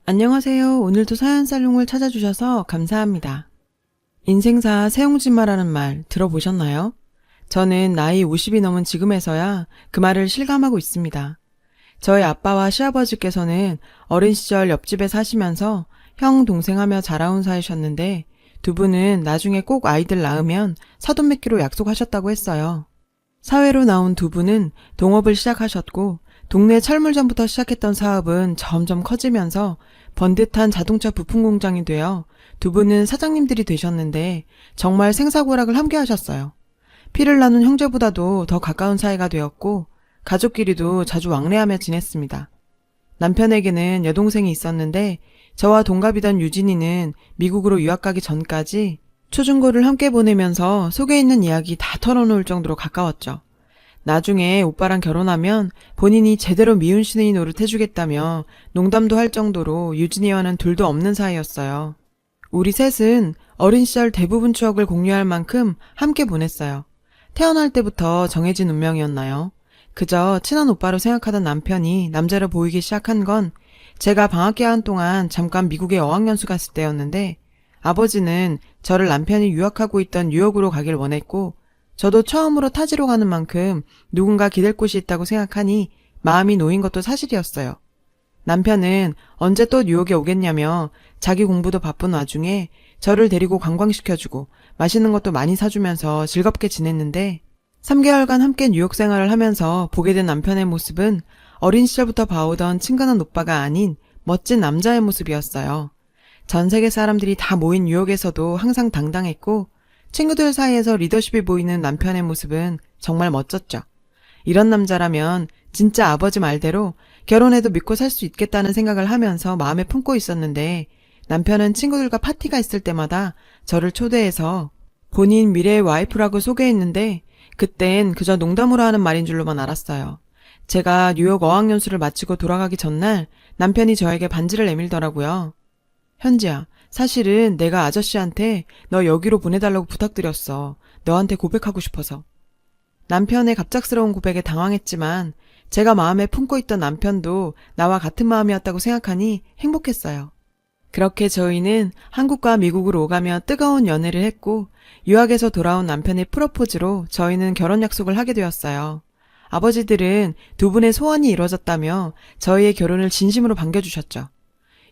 안녕하세요. 오늘도 사연살롱을 찾아주셔서 감사합니다. 인생사 세옹지마라는 말 들어보셨나요? 저는 나이 50이 넘은 지금에서야 그 말을 실감하고 있습니다. 저희 아빠와 시아버지께서는 어린 시절 옆집에 사시면서 형, 동생 하며 자라온 사이셨는데 두 분은 나중에 꼭 아이들 낳으면 사돈 맺기로 약속하셨다고 했어요. 사회로 나온 두 분은 동업을 시작하셨고 동네 철물점부터 시작했던 사업은 점점 커지면서 번듯한 자동차 부품 공장이 되어 두 분은 사장님들이 되셨는데 정말 생사고락을 함께 하셨어요. 피를 나눈 형제보다도 더 가까운 사이가 되었고 가족끼리도 자주 왕래하며 지냈습니다. 남편에게는 여동생이 있었는데 저와 동갑이던 유진이는 미국으로 유학 가기 전까지 초중고를 함께 보내면서 속에 있는 이야기 다 털어놓을 정도로 가까웠죠. 나중에 오빠랑 결혼하면 본인이 제대로 미운 시누이 노릇 해주겠다며 농담도 할 정도로 유진이와는 둘도 없는 사이였어요. 우리 셋은 어린 시절 대부분 추억을 공유할 만큼 함께 보냈어요. 태어날 때부터 정해진 운명이었나요? 그저 친한 오빠로 생각하던 남편이 남자로 보이기 시작한 건 제가 방학 기간 동안 잠깐 미국에 어학연수 갔을 때였는데 아버지는 저를 남편이 유학하고 있던 뉴욕으로 가길 원했고 저도 처음으로 타지로 가는 만큼 누군가 기댈 곳이 있다고 생각하니 마음이 놓인 것도 사실이었어요. 남편은 언제 또 뉴욕에 오겠냐며 자기 공부도 바쁜 와중에 저를 데리고 관광시켜주고 맛있는 것도 많이 사주면서 즐겁게 지냈는데 3개월간 함께 뉴욕 생활을 하면서 보게 된 남편의 모습은 어린 시절부터 봐오던 친근한 오빠가 아닌 멋진 남자의 모습이었어요. 전 세계 사람들이 다 모인 뉴욕에서도 항상 당당했고 친구들 사이에서 리더십이 보이는 남편의 모습은 정말 멋졌죠. 이런 남자라면 진짜 아버지 말대로 결혼해도 믿고 살 수 있겠다는 생각을 하면서 마음에 품고 있었는데 남편은 친구들과 파티가 있을 때마다 저를 초대해서 본인 미래의 와이프라고 소개했는데 그땐 그저 농담으로 하는 말인 줄로만 알았어요. 제가 뉴욕 어학연수를 마치고 돌아가기 전날 남편이 저에게 반지를 내밀더라고요. 현지야, 사실은 내가 아저씨한테 너 여기로 보내달라고 부탁드렸어. 너한테 고백하고 싶어서. 남편의 갑작스러운 고백에 당황했지만 제가 마음에 품고 있던 남편도 나와 같은 마음이었다고 생각하니 행복했어요. 그렇게 저희는 한국과 미국으로 오가며 뜨거운 연애를 했고 유학에서 돌아온 남편의 프로포즈로 저희는 결혼 약속을 하게 되었어요. 아버지들은 두 분의 소원이 이루어졌다며 저희의 결혼을 진심으로 반겨주셨죠.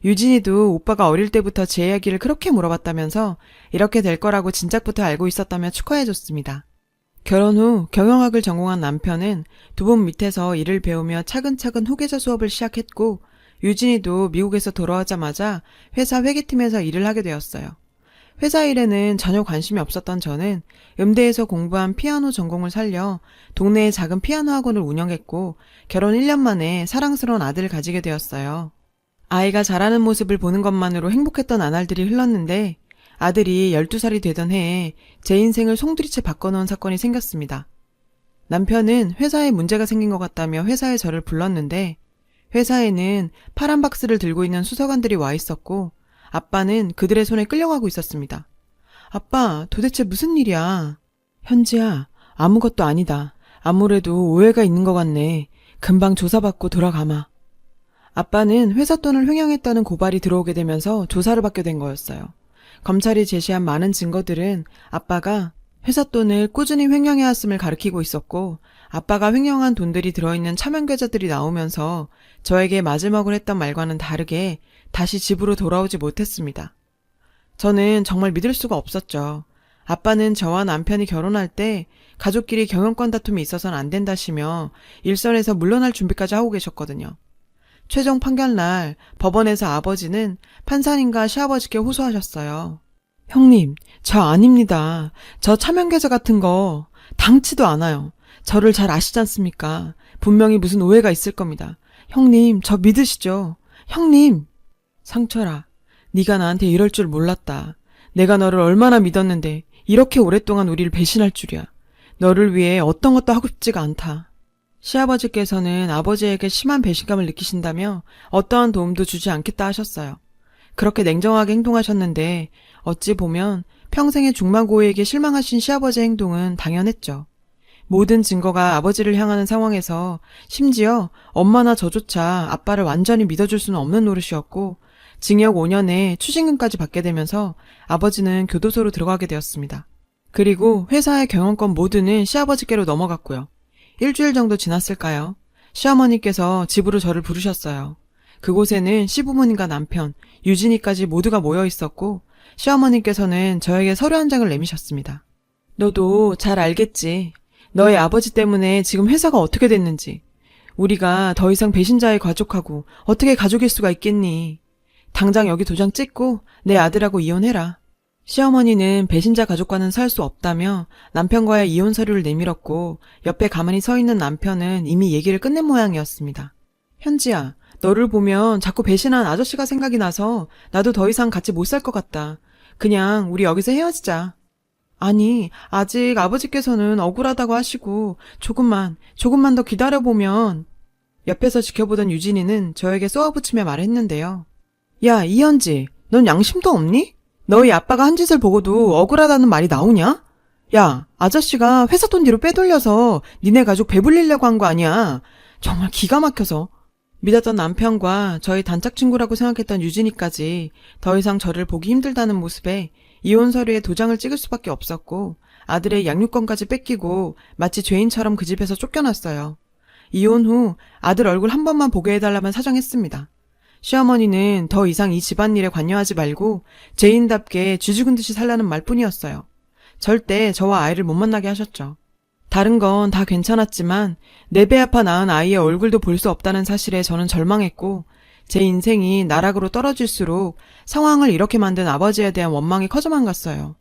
유진이도 오빠가 어릴 때부터 제 이야기를 그렇게 물어봤다면서 이렇게 될 거라고 진작부터 알고 있었다며 축하해줬습니다. 결혼 후 경영학을 전공한 남편은 두 분 밑에서 일을 배우며 차근차근 후계자 수업을 시작했고 유진이도 미국에서 돌아오자마자 회사 회계팀에서 일을 하게 되었어요. 회사 일에는 전혀 관심이 없었던 저는 음대에서 공부한 피아노 전공을 살려 동네에 작은 피아노 학원을 운영했고 결혼 1년 만에 사랑스러운 아들을 가지게 되었어요. 아이가 자라는 모습을 보는 것만으로 행복했던 나날들이 흘렀는데 아들이 12살이 되던 해에 제 인생을 송두리째 바꿔놓은 사건이 생겼습니다. 남편은 회사에 문제가 생긴 것 같다며 회사에 저를 불렀는데 회사에는 파란 박스를 들고 있는 수사관들이 와 있었고 아빠는 그들의 손에 끌려가고 있었습니다. 아빠, 도대체 무슨 일이야? 현지야, 아무것도 아니다. 아무래도 오해가 있는 것 같네. 금방 조사받고 돌아가마. 아빠는 회사 돈을 횡령했다는 고발이 들어오게 되면서 조사를 받게 된 거였어요. 검찰이 제시한 많은 증거들은 아빠가 회사 돈을 꾸준히 횡령해왔음을 가리키고 있었고 아빠가 횡령한 돈들이 들어있는 차명 계좌들이 나오면서 저에게 마지막으로 했던 말과는 다르게 다시 집으로 돌아오지 못했습니다. 저는 정말 믿을 수가 없었죠. 아빠는 저와 남편이 결혼할 때 가족끼리 경영권 다툼이 있어서는 안 된다시며 일선에서 물러날 준비까지 하고 계셨거든요. 최종 판결날 법원에서 아버지는 판사님과 시아버지께 호소하셨어요. 형님, 저 아닙니다. 저 차명계좌 같은 거 당치도 않아요. 저를 잘 아시지 않습니까? 분명히 무슨 오해가 있을 겁니다. 형님, 저 믿으시죠? 형님! 상철아, 네가 나한테 이럴 줄 몰랐다. 내가 너를 얼마나 믿었는데 이렇게 오랫동안 우리를 배신할 줄이야. 너를 위해 어떤 것도 하고 싶지가 않다. 시아버지께서는 아버지에게 심한 배신감을 느끼신다며 어떠한 도움도 주지 않겠다 하셨어요. 그렇게 냉정하게 행동하셨는데 어찌 보면 평생의 중마고에게 실망하신 시아버지의 행동은 당연했죠. 모든 증거가 아버지를 향하는 상황에서 심지어 엄마나 저조차 아빠를 완전히 믿어줄 수는 없는 노릇이었고 징역 5년에 추징금까지 받게 되면서 아버지는 교도소로 들어가게 되었습니다. 그리고 회사의 경영권 모두는 시아버지께로 넘어갔고요. 일주일 정도 지났을까요? 시어머니께서 집으로 저를 부르셨어요. 그곳에는 시부모님과 남편, 유진이까지 모두가 모여 있었고 시어머니께서는 저에게 서류 한 장을 내미셨습니다. 너도 잘 알겠지. 너의 아버지 때문에 지금 회사가 어떻게 됐는지. 우리가 더 이상 배신자의 가족하고 어떻게 가족일 수가 있겠니. 당장 여기 도장 찍고 내 아들하고 이혼해라. 시어머니는 배신자 가족과는 살 수 없다며 남편과의 이혼 서류를 내밀었고 옆에 가만히 서 있는 남편은 이미 얘기를 끝낸 모양이었습니다. 현지야, 너를 보면 자꾸 배신한 아저씨가 생각이 나서 나도 더 이상 같이 못 살 것 같다. 그냥 우리 여기서 헤어지자. 아니, 아직 아버지께서는 억울하다고 하시고 조금만 더 기다려보면. 옆에서 지켜보던 유진이는 저에게 쏘아붙이며 말했는데요. 야, 이현지, 넌 양심도 없니? 너희 아빠가 한 짓을 보고도 억울하다는 말이 나오냐? 야, 아저씨가 회사 돈 뒤로 빼돌려서 니네 가족 배불리려고 한 거 아니야. 정말 기가 막혀서. 믿었던 남편과 저희 단짝 친구라고 생각했던 유진이까지 더 이상 저를 보기 힘들다는 모습에 이혼 서류에 도장을 찍을 수밖에 없었고 아들의 양육권까지 뺏기고 마치 죄인처럼 그 집에서 쫓겨났어요. 이혼 후 아들 얼굴 한 번만 보게 해달라면 사정했습니다. 시어머니는 더 이상 이 집안일에 관여하지 말고 죄인답게 쥐죽은 듯이 살라는 말뿐이었어요. 절대 저와 아이를 못 만나게 하셨죠. 다른 건 다 괜찮았지만 내 배 아파 낳은 아이의 얼굴도 볼 수 없다는 사실에 저는 절망했고 제 인생이 나락으로 떨어질수록 상황을 이렇게 만든 아버지에 대한 원망이 커져만 갔어요.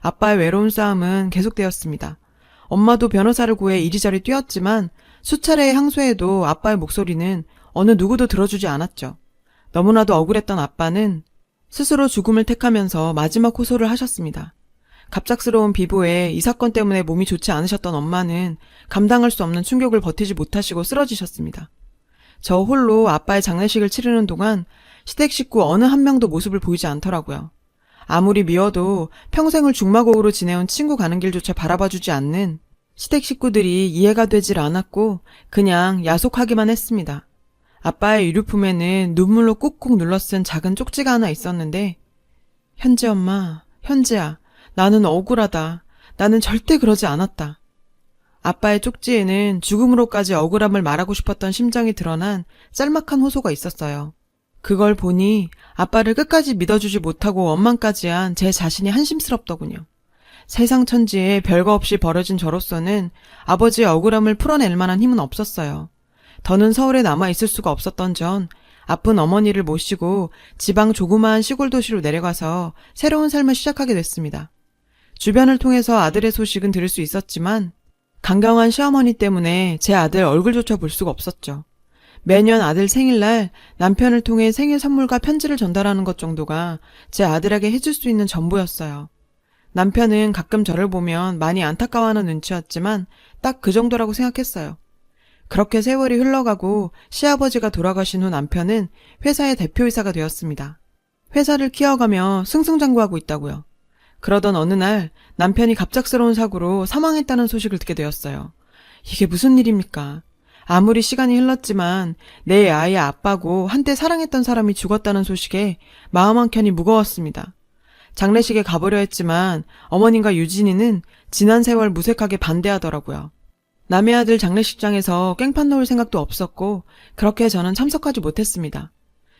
아빠의 외로운 싸움은 계속되었습니다. 엄마도 변호사를 구해 이리저리 뛰었지만 수차례의 항소에도 아빠의 목소리는 어느 누구도 들어주지 않았죠. 너무나도 억울했던 아빠는 스스로 죽음을 택하면서 마지막 호소를 하셨습니다. 갑작스러운 비보에 이 사건 때문에 몸이 좋지 않으셨던 엄마는 감당할 수 없는 충격을 버티지 못하시고 쓰러지셨습니다. 저 홀로 아빠의 장례식을 치르는 동안 시댁 식구 어느 한 명도 모습을 보이지 않더라고요. 아무리 미워도 평생을 중마고우로 지내온 친구 가는 길조차 바라봐주지 않는 시댁 식구들이 이해가 되질 않았고 그냥 야속하기만 했습니다. 아빠의 유류품에는 눈물로 꾹꾹 눌러쓴 작은 쪽지가 하나 있었는데 현지 엄마, 현지야, 나는 억울하다. 나는 절대 그러지 않았다. 아빠의 쪽지에는 죽음으로까지 억울함을 말하고 싶었던 심정이 드러난 짤막한 호소가 있었어요. 그걸 보니 아빠를 끝까지 믿어주지 못하고 원망까지 한 제 자신이 한심스럽더군요. 세상 천지에 별거 없이 벌어진 저로서는 아버지의 억울함을 풀어낼 만한 힘은 없었어요. 더는 서울에 남아있을 수가 없었던 전 아픈 어머니를 모시고 지방 조그마한 시골 도시로 내려가서 새로운 삶을 시작하게 됐습니다. 주변을 통해서 아들의 소식은 들을 수 있었지만 강경한 시어머니 때문에 제 아들 얼굴조차 볼 수가 없었죠. 매년 아들 생일날 남편을 통해 생일 선물과 편지를 전달하는 것 정도가 제 아들에게 해줄 수 있는 전부였어요. 남편은 가끔 저를 보면 많이 안타까워하는 눈치였지만 딱 그 정도라고 생각했어요. 그렇게 세월이 흘러가고 시아버지가 돌아가신 후 남편은 회사의 대표이사가 되었습니다. 회사를 키워가며 승승장구하고 있다고요. 그러던 어느 날 남편이 갑작스러운 사고로 사망했다는 소식을 듣게 되었어요. 이게 무슨 일입니까? 아무리 시간이 흘렀지만 내 아이의 아빠고 한때 사랑했던 사람이 죽었다는 소식에 마음 한켠이 무거웠습니다. 장례식에 가보려 했지만 어머님과 유진이는 지난 세월 무색하게 반대하더라고요. 남의 아들 장례식장에서 깽판 놓을 생각도 없었고 그렇게 저는 참석하지 못했습니다.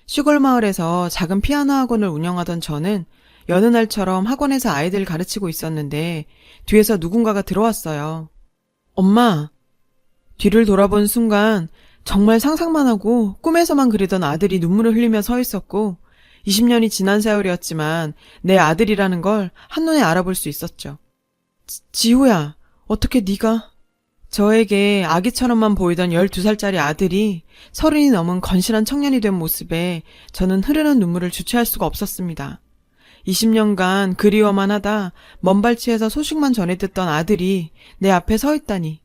시골 마을에서 작은 피아노 학원을 운영하던 저는 여느 날처럼 학원에서 아이들 가르치고 있었는데 뒤에서 누군가가 들어왔어요. 엄마! 뒤를 돌아본 순간 정말 상상만 하고 꿈에서만 그리던 아들이 눈물을 흘리며 서 있었고 20년이 지난 세월이었지만 내 아들이라는 걸 한눈에 알아볼 수 있었죠. 지호야, 어떻게 네가... 저에게 아기처럼만 보이던 12살짜리 아들이 30이 넘은 건실한 청년이 된 모습에 저는 흐르는 눈물을 주체할 수가 없었습니다. 20년간 그리워만 하다 먼발치에서 소식만 전해 듣던 아들이 내 앞에 서 있다니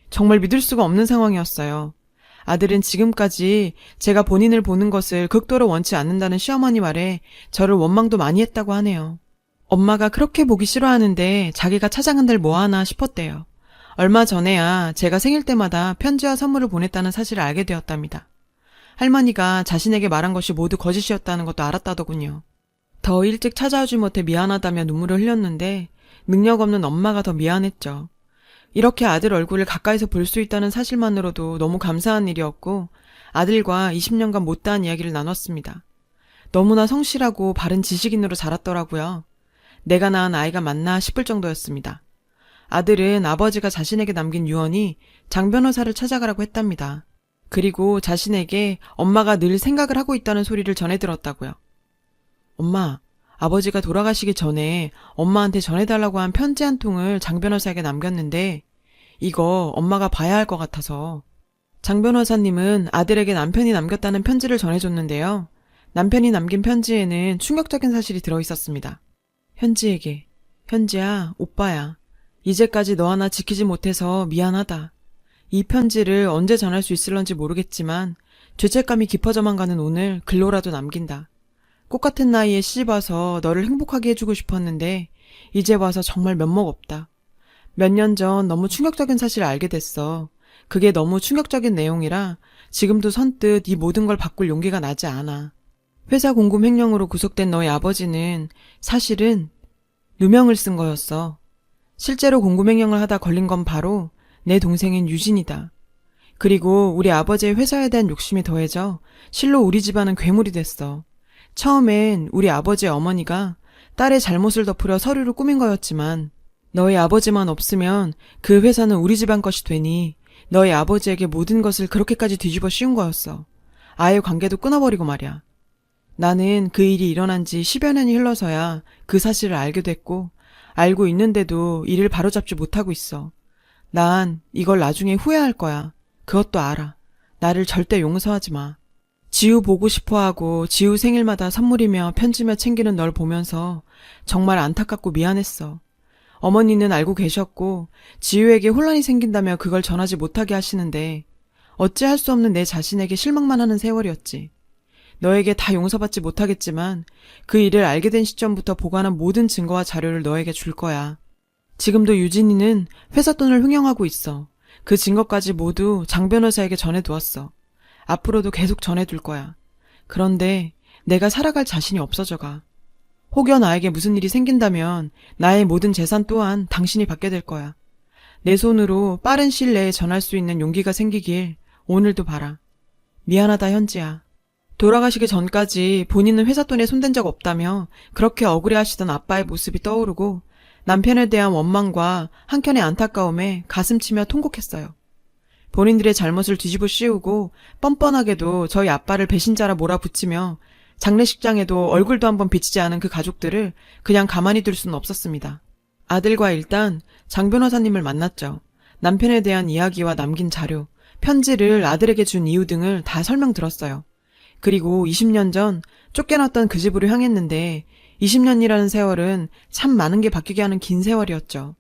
정말 믿을 수가 없는 상황이었어요. 아들은 지금까지 제가 본인을 보는 것을 극도로 원치 않는다는 시어머니 말에 저를 원망도 많이 했다고 하네요. 엄마가 그렇게 보기 싫어하는데 자기가 찾아간들 뭐하나 싶었대요. 얼마 전에야 제가 생일 때마다 편지와 선물을 보냈다는 사실을 알게 되었답니다. 할머니가 자신에게 말한 것이 모두 거짓이었다는 것도 알았다더군요. 더 일찍 찾아오지 못해 미안하다며 눈물을 흘렸는데 능력 없는 엄마가 더 미안했죠. 이렇게 아들 얼굴을 가까이서 볼 수 있다는 사실만으로도 너무 감사한 일이었고 아들과 20년간 못다한 이야기를 나눴습니다. 너무나 성실하고 바른 지식인으로 자랐더라고요. 내가 낳은 아이가 맞나 싶을 정도였습니다. 아들은 아버지가 자신에게 남긴 유언이 장 변호사를 찾아가라고 했답니다. 그리고 자신에게 엄마가 늘 생각을 하고 있다는 소리를 전해 들었다고요. 엄마, 아버지가 돌아가시기 전에 엄마한테 전해달라고 한 편지 한 통을 장 변호사에게 남겼는데 이거 엄마가 봐야 할 것 같아서. 장 변호사님은 아들에게 남편이 남겼다는 편지를 전해줬는데요. 남편이 남긴 편지에는 충격적인 사실이 들어있었습니다. 현지에게, 현지야, 오빠야. 이제까지 너 하나 지키지 못해서 미안하다. 이 편지를 언제 전할 수 있을런지 모르겠지만 죄책감이 깊어져만 가는 오늘 글로라도 남긴다. 꽃같은 나이에 시집와서 너를 행복하게 해주고 싶었는데 이제 와서 정말 면목 없다. 몇 년 전 너무 충격적인 사실을 알게 됐어. 그게 너무 충격적인 내용이라 지금도 선뜻 이 모든 걸 바꿀 용기가 나지 않아. 회사 공금 횡령으로 구속된 너의 아버지는 사실은 누명을 쓴 거였어. 실제로 공금 횡령을 하다 걸린 건 바로 내 동생인 유진이다. 그리고 우리 아버지의 회사에 대한 욕심이 더해져 실로 우리 집안은 괴물이 됐어. 처음엔 우리 아버지의 어머니가 딸의 잘못을 덮으려 서류를 꾸민 거였지만 너희 아버지만 없으면 그 회사는 우리 집안 것이 되니 너희 아버지에게 모든 것을 그렇게까지 뒤집어 씌운 거였어. 아예 관계도 끊어버리고 말이야. 나는 그 일이 일어난 지 10여 년이 흘러서야 그 사실을 알게 됐고 알고 있는데도 이를 바로잡지 못하고 있어. 난 이걸 나중에 후회할 거야. 그것도 알아. 나를 절대 용서하지 마. 지우 보고 싶어하고 지우 생일마다 선물이며 편지며 챙기는 널 보면서 정말 안타깝고 미안했어. 어머니는 알고 계셨고 지우에게 혼란이 생긴다며 그걸 전하지 못하게 하시는데 어찌할 수 없는 내 자신에게 실망만 하는 세월이었지. 너에게 다 용서받지 못하겠지만 그 일을 알게 된 시점부터 보관한 모든 증거와 자료를 너에게 줄 거야. 지금도 유진이는 회사 돈을 횡령하고 있어. 그 증거까지 모두 장 변호사에게 전해두었어. 앞으로도 계속 전해둘 거야. 그런데 내가 살아갈 자신이 없어져가. 혹여 나에게 무슨 일이 생긴다면 나의 모든 재산 또한 당신이 받게 될 거야. 내 손으로 빠른 시일 내에 전할 수 있는 용기가 생기길 오늘도 바라. 미안하다 현지야. 돌아가시기 전까지 본인은 회사 돈에 손댄 적 없다며 그렇게 억울해하시던 아빠의 모습이 떠오르고 남편에 대한 원망과 한켠의 안타까움에 가슴 치며 통곡했어요. 본인들의 잘못을 뒤집어 씌우고 뻔뻔하게도 저희 아빠를 배신자라 몰아붙이며 장례식장에도 얼굴도 한번 비치지 않은 그 가족들을 그냥 가만히 둘 수는 없었습니다. 아들과 일단 장 변호사님을 만났죠. 남편에 대한 이야기와 남긴 자료, 편지를 아들에게 준 이유 등을 다 설명들었어요. 그리고 20년 전 쫓겨났던 그 집으로 향했는데 20년이라는 세월은 참 많은 게 바뀌게 하는 긴 세월이었죠.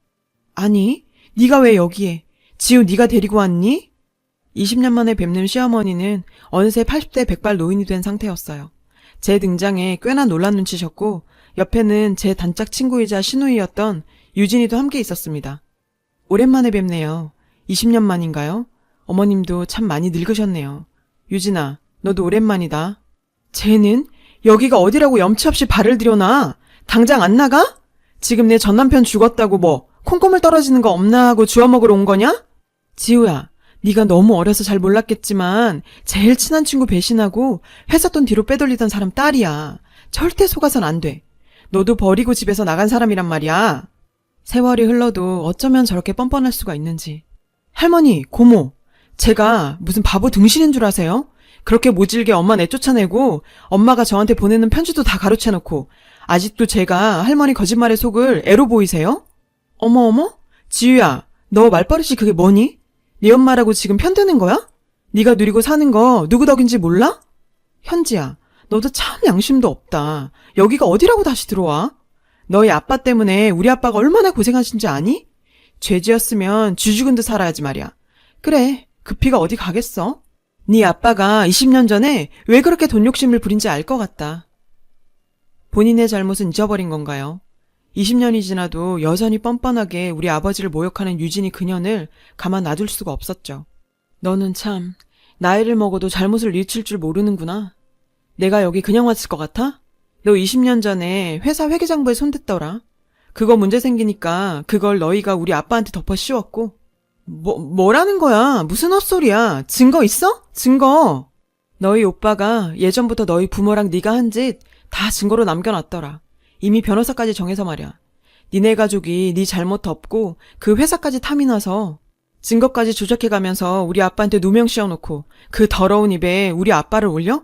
아니, 네가 왜 여기에? 지우 네가 데리고 왔니? 20년 만에 뵙는 시어머니는 어느새 80대 100발 노인이 된 상태였어요. 제 등장에 꽤나 놀란 눈치셨고 옆에는 제 단짝 친구이자 시누이였던 유진이도 함께 있었습니다. 오랜만에 뵙네요. 20년 만인가요? 어머님도 참 많이 늙으셨네요. 유진아, 너도 오랜만이다. 쟤는 여기가 어디라고 염치 없이 발을 들여놔. 당장 안 나가? 지금 내 전남편 죽었다고 뭐 콩고물 떨어지는 거 없나 하고 주워먹으러 온 거냐? 지우야, 네가 너무 어려서 잘 몰랐겠지만 제일 친한 친구 배신하고 회사 돈 뒤로 빼돌리던 사람 딸이야. 절대 속아선 안 돼. 너도 버리고 집에서 나간 사람이란 말이야. 세월이 흘러도 어쩌면 저렇게 뻔뻔할 수가 있는지. 할머니, 고모, 제가 무슨 바보 등신인 줄 아세요? 그렇게 모질게 엄마 내쫓아내고 엄마가 저한테 보내는 편지도 다 가로채놓고 아직도 제가 할머니 거짓말에 속을 애로 보이세요? 어머, 지유야, 너 말버릇이 그게 뭐니? 네 엄마라고 지금 편드는 거야? 네가 누리고 사는 거 누구 덕인지 몰라? 현지야, 너도 참 양심도 없다. 여기가 어디라고 다시 들어와? 너희 아빠 때문에 우리 아빠가 얼마나 고생하신지 아니? 죄 지었으면 쥐 죽은 듯 살아야지 말이야. 그래, 그 피가 어디 가겠어? 네 아빠가 20년 전에 왜 그렇게 돈 욕심을 부린지 알 것 같다. 본인의 잘못은 잊어버린 건가요? 20년이 지나도 여전히 뻔뻔하게 우리 아버지를 모욕하는 유진이 그년을 가만 놔둘 수가 없었죠. 너는 참 나이를 먹어도 잘못을 뉘칠 줄 모르는구나. 내가 여기 그냥 왔을 것 같아? 너 20년 전에 회사 회계장부에 손댔더라. 그거 문제 생기니까 그걸 너희가 우리 아빠한테 덮어 씌웠고. 뭐라는 거야? 무슨 헛소리야? 증거 있어? 증거. 너희 오빠가 예전부터 너희 부모랑 네가 한 짓 다 증거로 남겨놨더라. 이미 변호사까지 정해서 말이야. 니네 가족이 네 잘못 덮고 그 회사까지 탐이 나서 증거까지 조작해가면서 우리 아빠한테 누명 씌워놓고 그 더러운 입에 우리 아빠를 올려?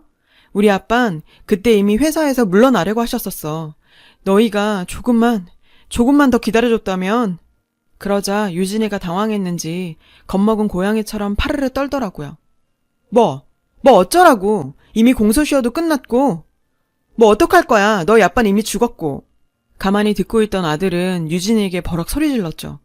우리 아빤 그때 이미 회사에서 물러나려고 하셨었어. 너희가 조금만 더 기다려줬다면. 그러자 유진이가 당황했는지 겁먹은 고양이처럼 파르르 떨더라고요. 뭐 어쩌라고. 이미 공소시효도 끝났고. 뭐 어떡할 거야. 너희 아빠는 이미 죽었고. 가만히 듣고 있던 아들은 유진이에게 버럭 소리 질렀죠.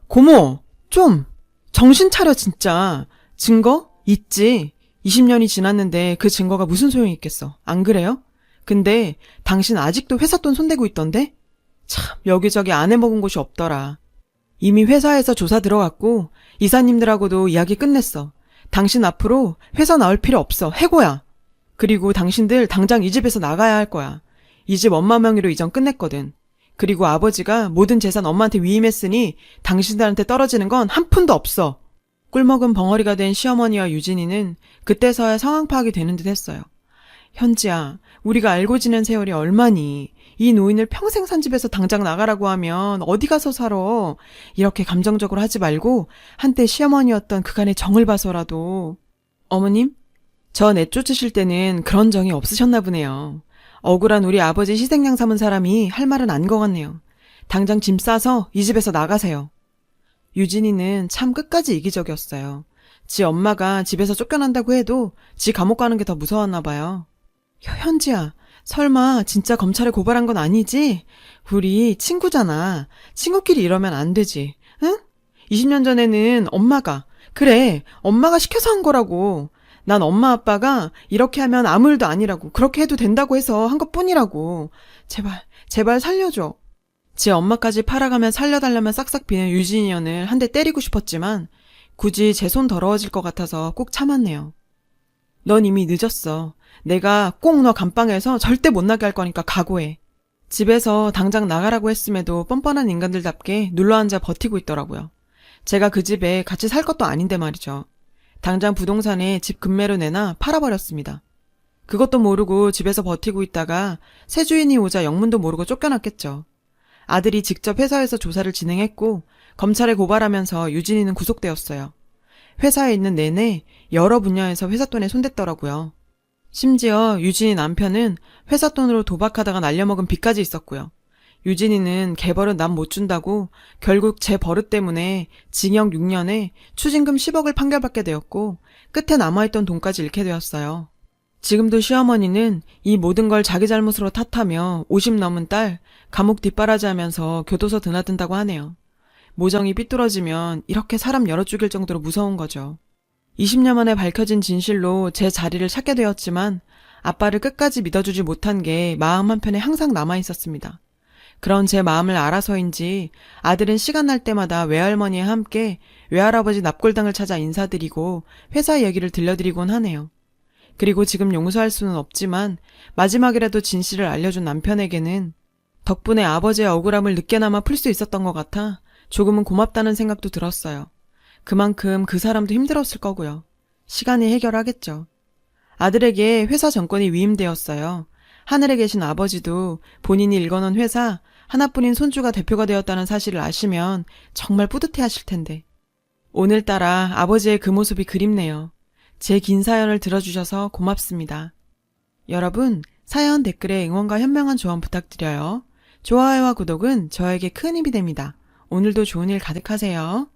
고모, 좀 정신 차려 진짜. 증거? 있지. 20년이 지났는데 그 증거가 무슨 소용이 있겠어. 안 그래요? 근데 당신 아직도 회사 돈 손대고 있던데? 참 여기저기 안 해먹은 곳이 없더라. 이미 회사에서 조사 들어갔고 이사님들하고도 이야기 끝냈어. 당신 앞으로 회사 나올 필요 없어. 해고야. 그리고 당신들 당장 이 집에서 나가야 할 거야. 이 집 엄마 명의로 이전 끝냈거든. 그리고 아버지가 모든 재산 엄마한테 위임했으니 당신들한테 떨어지는 건 한 푼도 없어. 꿀먹은 벙어리가 된 시어머니와 유진이는 그때서야 상황 파악이 되는 듯 했어요. 현지야, 우리가 알고 지낸 세월이 얼마니? 이 노인을 평생 산 집에서 당장 나가라고 하면 어디 가서 살아? 이렇게 감정적으로 하지 말고 한때 시어머니였던 그간의 정을 봐서라도. 어머님? 저 내쫓으실 때는 그런 정이 없으셨나 보네요. 억울한 우리 아버지 희생양 삼은 사람이 할 말은 안 것 같네요. 당장 짐 싸서 이 집에서 나가세요. 유진이는 참 끝까지 이기적이었어요. 지 엄마가 집에서 쫓겨난다고 해도 지 감옥 가는 게 더 무서웠나 봐요. 현지야, 설마 진짜 검찰에 고발한 건 아니지? 우리 친구잖아. 친구끼리 이러면 안 되지. 응? 20년 전에는 엄마가 시켜서 한 거라고. 난 엄마 아빠가 이렇게 하면 아무 일도 아니라고, 그렇게 해도 된다고 해서 한 것뿐이라고. 제발 살려줘. 지 엄마까지 팔아가며 살려달라면 싹싹 비는 유진이 년을 한 대 때리고 싶었지만 굳이 제 손 더러워질 것 같아서 꼭 참았네요. 넌 이미 늦었어. 내가 꼭 너 감방에서 절대 못 나게 할 거니까 각오해. 집에서 당장 나가라고 했음에도 뻔뻔한 인간들답게 눌러앉아 버티고 있더라고요. 제가 그 집에 같이 살 것도 아닌데 말이죠. 당장 부동산에 집 급매로 내놔 팔아버렸습니다. 그것도 모르고 집에서 버티고 있다가 새 주인이 오자 영문도 모르고 쫓겨났겠죠. 아들이 직접 회사에서 조사를 진행했고 검찰에 고발하면서 유진이는 구속되었어요. 회사에 있는 내내 여러 분야에서 회사 돈에 손댔더라고요. 심지어 유진이 남편은 회사 돈으로 도박하다가 날려먹은 빚까지 있었고요. 유진이는 개벌은 남 못 준다고 결국 제 버릇 때문에 징역 6년에 추징금 10억을 판결받게 되었고 끝에 남아있던 돈까지 잃게 되었어요. 지금도 시어머니는 이 모든 걸 자기 잘못으로 탓하며 50 넘은 딸 감옥 뒷바라지하면서 교도소 드나든다고 하네요. 모정이 삐뚤어지면 이렇게 사람 열어 죽일 정도로 무서운 거죠. 20년 만에 밝혀진 진실로 제 자리를 찾게 되었지만 아빠를 끝까지 믿어주지 못한 게 마음 한편에 항상 남아있었습니다. 그런 제 마음을 알아서인지 아들은 시간 날 때마다 외할머니와 함께 외할아버지 납골당을 찾아 인사드리고 회사 얘기를 들려드리곤 하네요. 그리고 지금 용서할 수는 없지만 마지막이라도 진실을 알려준 남편에게는 덕분에 아버지의 억울함을 늦게나마 풀 수 있었던 것 같아 조금은 고맙다는 생각도 들었어요. 그만큼 그 사람도 힘들었을 거고요. 시간이 해결하겠죠. 아들에게 회사 정권이 위임되었어요. 하늘에 계신 아버지도 본인이 읽어놓은 회사 하나뿐인 손주가 대표가 되었다는 사실을 아시면 정말 뿌듯해하실 텐데. 오늘따라 아버지의 그 모습이 그립네요. 제 긴 사연을 들어주셔서 고맙습니다. 여러분, 사연 댓글에 응원과 현명한 조언 부탁드려요. 좋아요와 구독은 저에게 큰 힘이 됩니다. 오늘도 좋은 일 가득하세요.